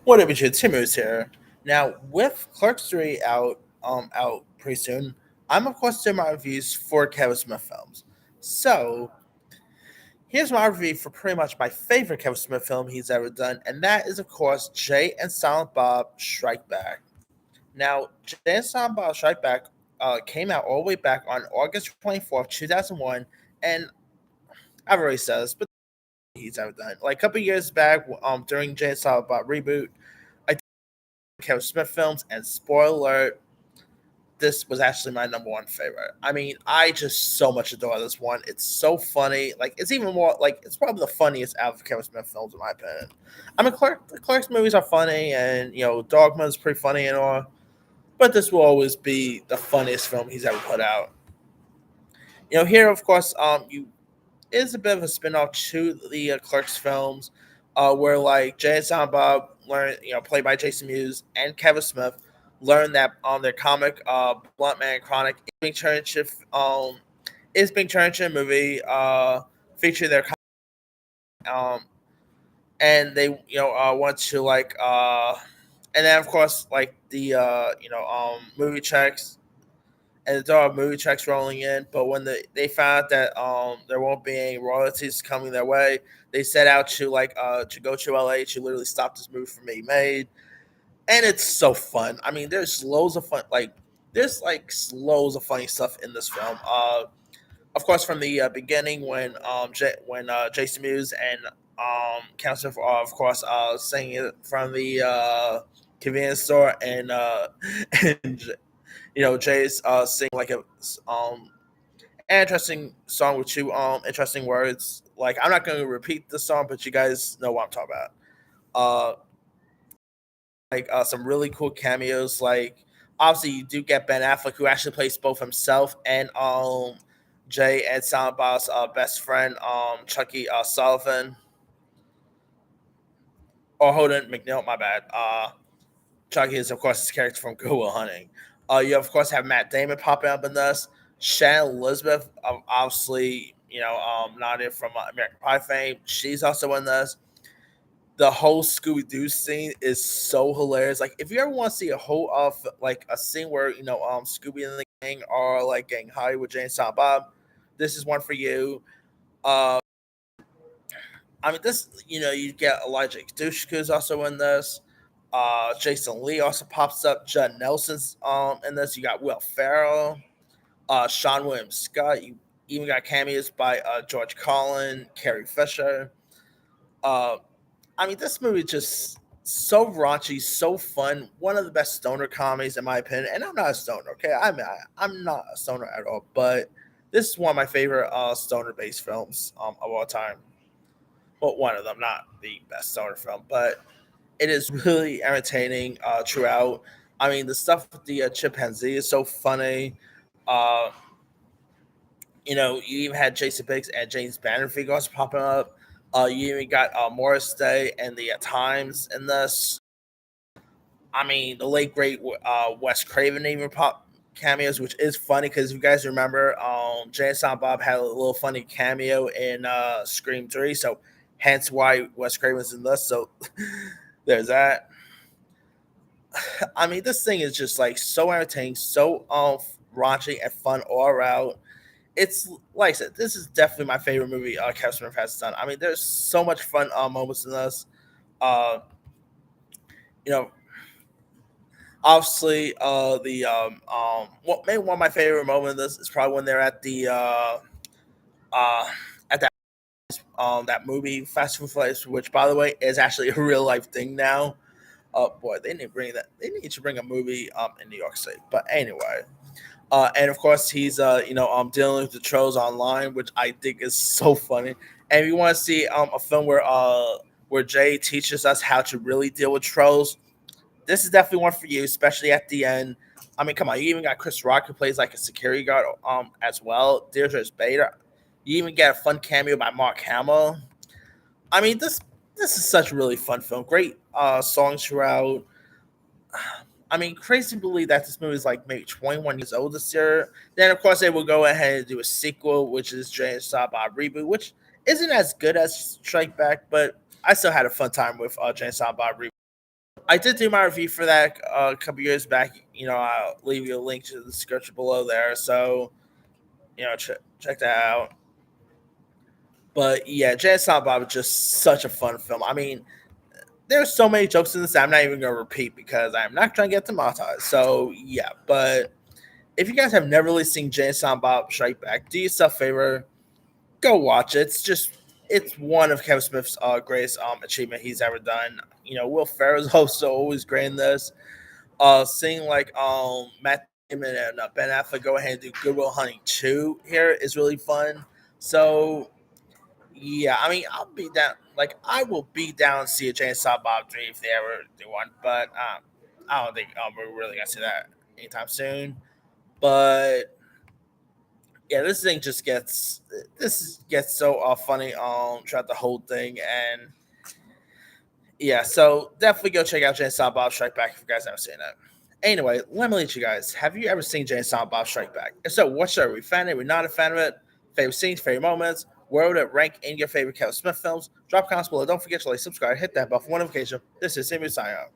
What up, it's Timmons here. Now, with Clerks 3 out pretty soon, I'm of course doing my reviews for Kevin Smith films. So, here's my review for pretty much my favorite Kevin Smith film he's ever done, and that is of course Jay and Silent Bob Strike Back. Now, Jay and Silent Bob Strike Back came out all the way back on August 24th, 2001, and I've already said this, but he's ever done. Like a couple years back, during Jay and Silent Bob Reboot, I Kevin Smith films, and spoiler alert, this was actually my number one favorite. I mean, I just so much adore this one. It's so funny. Like, it's even more like it's probably the funniest out of Kevin Smith films in my opinion. I mean, the Clerks movies are funny, and Dogma is pretty funny and all, but this will always be the funniest film he's ever put out. Here of course, you is a bit of a spin-off to the Clerks films, where like Jay and Silent Bob learn, played by Jason Mewes and Kevin Smith, learned that their comic Blunt Man Chronic is being turned into a movie featuring their and they want to and then of course like the movie checks and there are movie checks rolling in. But when they found out that there won't be any royalties coming their way, they set out to to go to LA to literally stop this movie from being made. And it's so fun. I mean, there's loads of fun. There's loads of funny stuff in this film. Of course, from the beginning when Jason Mewes and Counselor are of course singing it from the convenience store, and and Jay's sing like a an interesting song with two interesting words. Like, I'm not going to repeat the song, but you guys know what I'm talking about. Uh, some really cool cameos. Like, obviously, you do get Ben Affleck, who actually plays both himself and Jay and Silent Bob's best friend, Chucky Sullivan. Or Holden McNeil, my bad. Chucky is, of course, his character from Good Will Hunting. You, of course, have Matt Damon popping up in this. Shannon Elizabeth, obviously, not in from American Pie fame. She's also in this. The whole Scooby Doo scene is so hilarious. Like, if you ever want to see a whole of like a scene where Scooby and the gang are like getting high with Jane Silent Bob, this is one for you. Uh, I mean, this you get Elijah Dushku is also in this. Jason Lee also pops up. Judd Nelson's in this. You got Will Ferrell, Sean William Scott. You even got cameos by George Carlin, Carrie Fisher. Uh, I mean, this movie just so raunchy, so fun. One of the best stoner comedies in my opinion. And I'm not a stoner, okay? I'm not a stoner at all. But this is one of my favorite stoner-based films of all time. Well, one of them, not the best stoner film, but it is really entertaining throughout. I mean, the stuff with the chimpanzee is so funny. Uh, you even had Jason Biggs and James Vanderbeek also popping up. You even got Morris Day and the Times in this. I mean, the late great Wes Craven even pop cameos, which is funny because if you guys remember, Jay and Silent Bob had a little funny cameo in Scream 3, so hence why Wes Craven's in this. So there's that. I mean, this thing is just like so entertaining, so raunchy and fun all around. It's like I said, this is definitely my favorite movie Kevin Smith has done. I mean, there's so much fun moments in this. Uh, you know, Obviously, maybe one of my favorite moments in this is probably when they're at the uh, at that movie Fast Food Flights, which by the way is actually a real life thing now. Boy, they need to bring that. They need to bring a movie in New York City. But anyway, and of course he's dealing with the trolls online, which I think is so funny. And if you want to see a film where Jay teaches us how to really deal with trolls, this is definitely one for you, especially at the end. I mean, come on, you even got Chris Rock who plays like a security guard as well. Deirdre's Bader. You even get a fun cameo by Mark Hamill. I mean, this is such a really fun film. Great songs throughout. I mean, crazy to believe that this movie is like maybe 21 years old this year. Then, of course, they will go ahead and do a sequel, which is Jay and Silent Bob Reboot, which isn't as good as Strike Back, but I still had a fun time with Jay and Silent Bob Reboot. I did do my review for that a couple years back. I'll leave you a link to the description below there. So, check that out. But yeah, Jay and Silent Bob is just such a fun film. I mean, there's so many jokes in this I'm not even going to repeat because I'm not trying to get demonetized. So yeah, but if you guys have never really seen Jay and Silent Bob Strike Back, do yourself a favor, go watch it. It's one of Kevin Smith's greatest achievement he's ever done. Will Ferrell's also always great in this. Seeing like Matt Damon and Ben Affleck go ahead and do Good Will Hunting 2 here is really fun. So yeah, I mean, I'll be down. Like, I will be down to see a Jay and Silent Bob 3 if they ever do one. But I don't think we're really gonna see that anytime soon. But yeah, this gets so funny throughout the whole thing, and yeah, so definitely go check out Jay and Silent Bob Strike Back if you guys haven't seen it. Anyway, let me let you guys. Have you ever seen Jay and Silent Bob Strike Back? If so, what show are we fan of it? We're not a fan of it. Favorite scenes, favorite moments. Where would it rank in your favorite Kevin Smith films? Drop comments below. Don't forget to like, subscribe, hit that bell for notification. This is Sammy signing out.